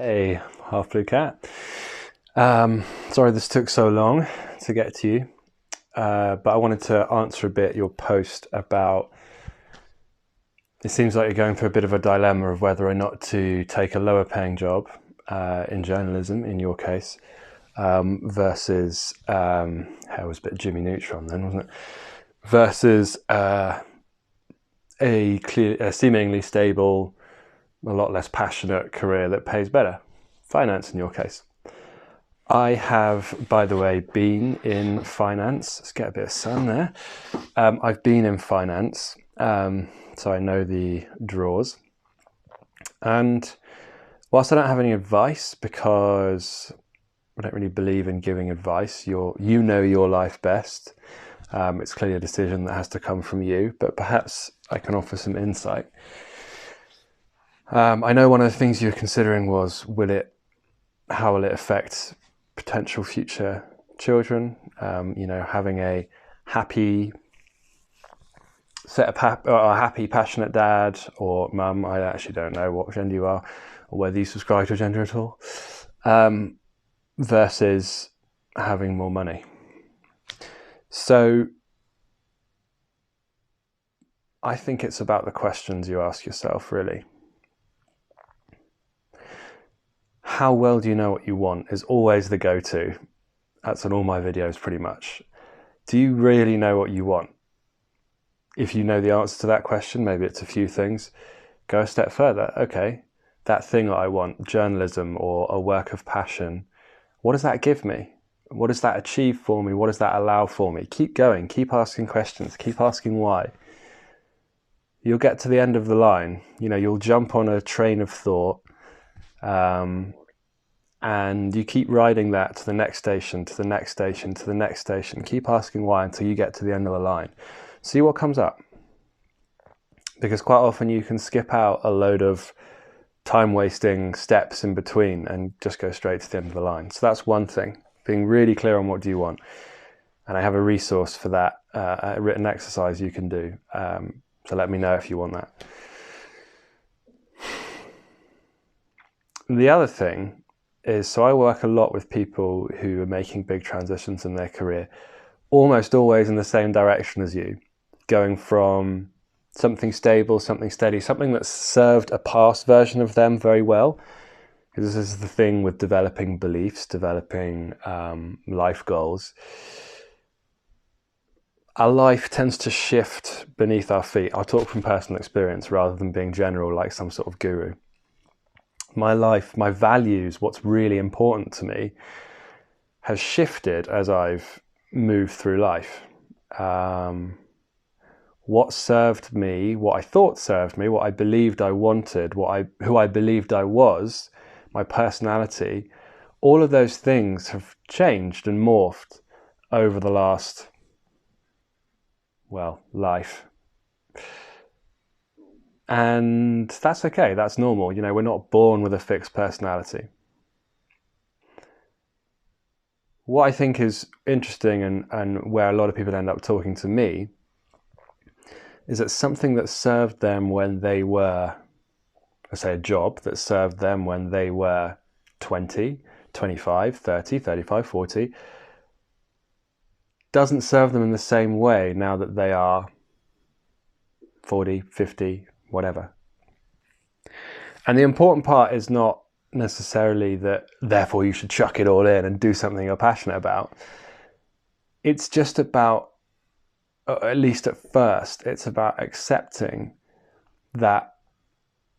Hey, Half Blue Cat. Sorry this took so long to get to you, but I wanted to answer a bit your post about it seems like you're going through a bit of a dilemma of whether or not to take a lower paying job in journalism, in your case, versus, it was a bit Jimmy Neutron then, wasn't it? Versus a seemingly stable, a lot less passionate career that pays better. Finance in your case. I have, by the way, been in finance. Let's get a bit of sun there. I've been in finance, so I know the draws. And whilst I don't have any advice, because I don't really believe in giving advice, you know your life best. It's clearly a decision that has to come from you, but perhaps I can offer some insight. I know one of the things you were considering was, how will it affect potential future children? Having a happy, passionate dad or mum. I actually don't know what gender you are or whether you subscribe to a gender at all. Versus having more money. So I think it's about the questions you ask yourself, really. How well do you know what you want is always the go-to. That's on all my videos pretty much. Do you really know what you want? If you know the answer to that question, maybe it's a few things, go a step further. Okay, that thing that I want, journalism or a work of passion, what does that give me? What does that achieve for me? What does that allow for me? Keep going, keep asking questions, keep asking why. You'll get to the end of the line. You'll jump on a train of thought, and you keep riding that to the next station, to the next station, to the next station. Keep asking why until you get to the end of the line. See what comes up. Because quite often you can skip out a load of time-wasting steps in between and just go straight to the end of the line. So that's one thing, being really clear on what do you want. And I have a resource for that, a written exercise you can do. So let me know if you want that. The other thing is, so I work a lot with people who are making big transitions in their career, almost always in the same direction as you, going from something stable, something steady, something that served a past version of them very well. Because this is the thing with developing beliefs, developing life goals. Our life tends to shift beneath our feet. I'll talk from personal experience rather than being general like some sort of guru. My life, my values, what's really important to me has shifted as I've moved through life. What served me, what I thought served me, what I believed I wanted, who I believed I was, my personality, all of those things have changed and morphed over the last, life. And that's okay, that's normal. We're not born with a fixed personality. What I think is interesting and where a lot of people end up talking to me is that something that served them when they were, let's say a job that served them when they were 20, 25, 30, 35, 40, doesn't serve them in the same way now that they are 40, 50, whatever. And the important part is not necessarily that therefore you should chuck it all in and do something you're passionate about. It's just about, at least at first, it's about accepting that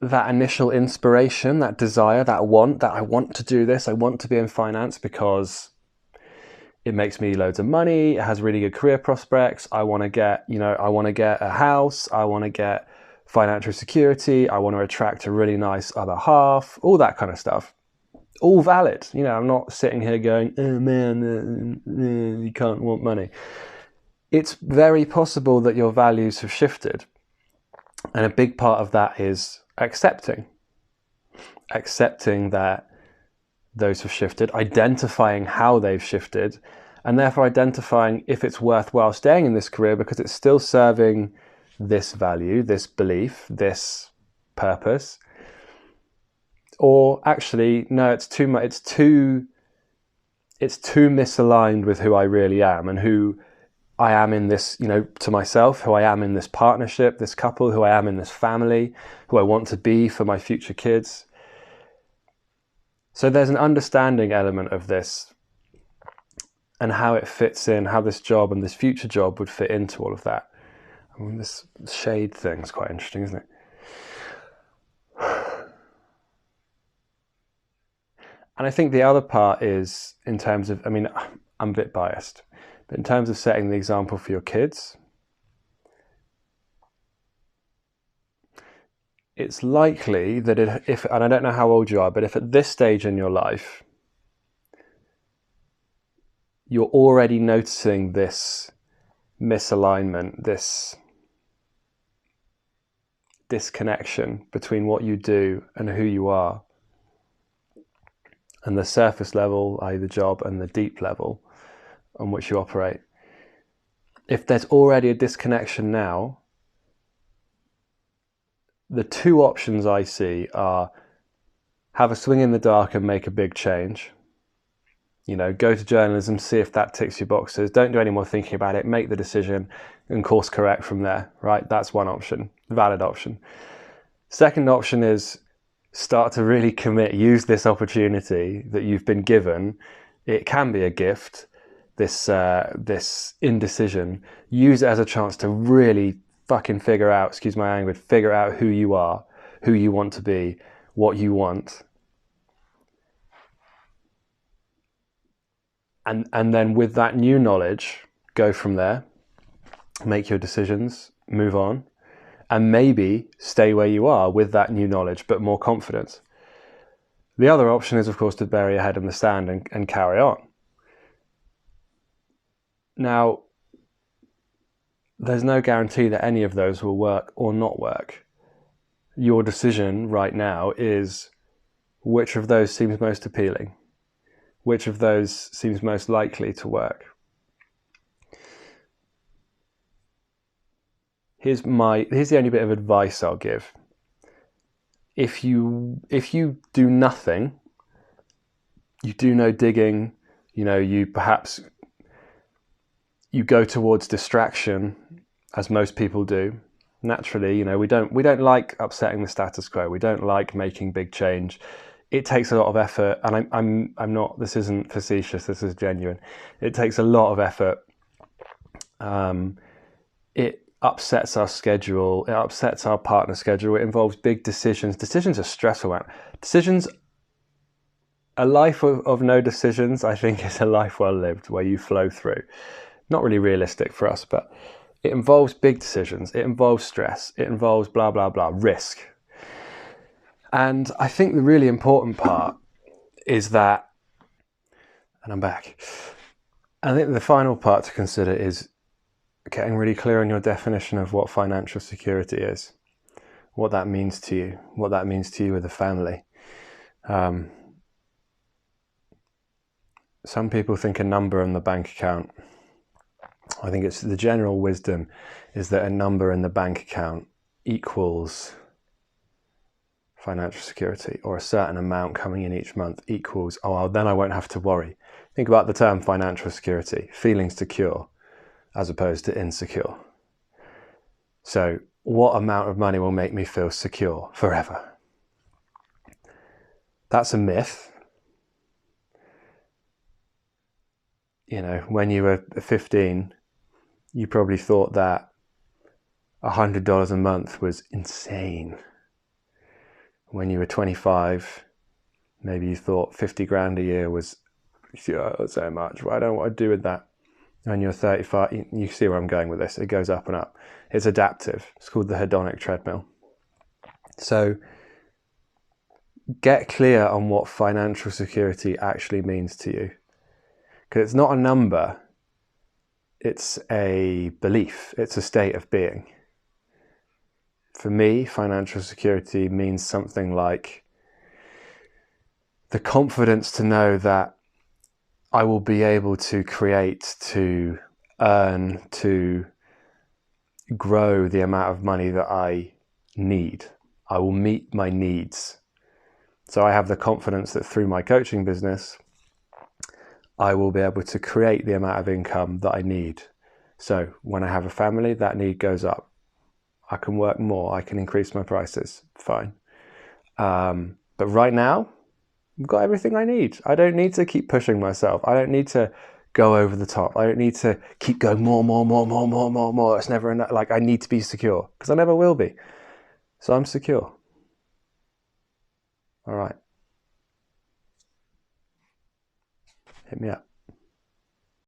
initial inspiration, that desire, that want, that I want to do this, I want to be in finance because it makes me loads of money, it has really good career prospects, I want to get a house, I want to get financial security, I want to attract a really nice other half, all that kind of stuff. All valid. I'm not sitting here going, oh man, you can't want money. It's very possible that your values have shifted. And a big part of that is accepting that those have shifted, identifying how they've shifted, and therefore identifying if it's worthwhile staying in this career because it's still serving this value, this belief, this purpose, or actually, no, it's too much. It's too misaligned with who I really am and who I am in this, to myself, who I am in this partnership, this couple, who I am in this family, who I want to be for my future kids. So there's an understanding element of this and how it fits in, how this job and this future job would fit into all of that. I mean, this shade thing is quite interesting, isn't it? And I think the other part is in terms of, I'm a bit biased, but in terms of setting the example for your kids, it's likely that if, and I don't know how old you are, but if at this stage in your life, you're already noticing this misalignment, this disconnection between what you do and who you are, and the surface level, i.e. the job, and the deep level on which you operate. If there's already a disconnection now, the two options I see are have a swing in the dark and make a big change. Go to journalism, see if that ticks your boxes. Don't do any more thinking about it. Make the decision and course correct from there, right? That's one option, valid option. Second option is start to really commit, use this opportunity that you've been given. It can be a gift, this indecision. Use it as a chance to really fucking figure out, excuse my language, figure out who you are, who you want to be, what you want. And then with that new knowledge, go from there, make your decisions, move on, and maybe stay where you are with that new knowledge, but more confidence. The other option is, of course, to bury your head in the sand and carry on. Now, there's no guarantee that any of those will work or not work. Your decision right now is which of those seems most appealing, which of those seems most likely to work. Here's the only bit of advice I'll give. If you do nothing, you do no digging, you go towards distraction, as most people do. Naturally, we don't like upsetting the status quo. We don't like making big change. It takes a lot of effort, and I'm not. This isn't facetious. This is genuine. It takes a lot of effort. It upsets our schedule. It upsets our partner's schedule. It involves big decisions. Decisions are stressful, man. Decisions. A life of no decisions, I think, is a life well lived, where you flow through. Not really realistic for us, but it involves big decisions. It involves stress. It involves blah blah blah, risk. And I think the really important part is that, and I'm back, I think the final part to consider is getting really clear on your definition of what financial security is, what that means to you, what that means to you with a family. Some people think a number in the bank account. I think it's the general wisdom is that a number in the bank account equals financial security, or a certain amount coming in each month equals, then I won't have to worry. Think about the term financial security, feeling secure as opposed to insecure. So what amount of money will make me feel secure forever? That's a myth. When you were 15, you probably thought that $100 a month was insane. When you were 25, maybe you thought 50 grand a year was so much. I don't know what I'd do with that. When you're 35, you see where I'm going with this. It goes up and up. It's adaptive. It's called the hedonic treadmill. So get clear on what financial security actually means to you. Because it's not a number. It's a belief. It's a state of being. For me, financial security means something like the confidence to know that I will be able to create, to earn, to grow the amount of money that I need. I will meet my needs. So I have the confidence that through my coaching business, I will be able to create the amount of income that I need. So when I have a family, that need goes up. I can work more. I can increase my prices. Fine. But right now, I've got everything I need. I don't need to keep pushing myself. I don't need to go over the top. I don't need to keep going more. It's never enough. Like, I need to be secure because I never will be. So I'm secure. All right. Hit me up.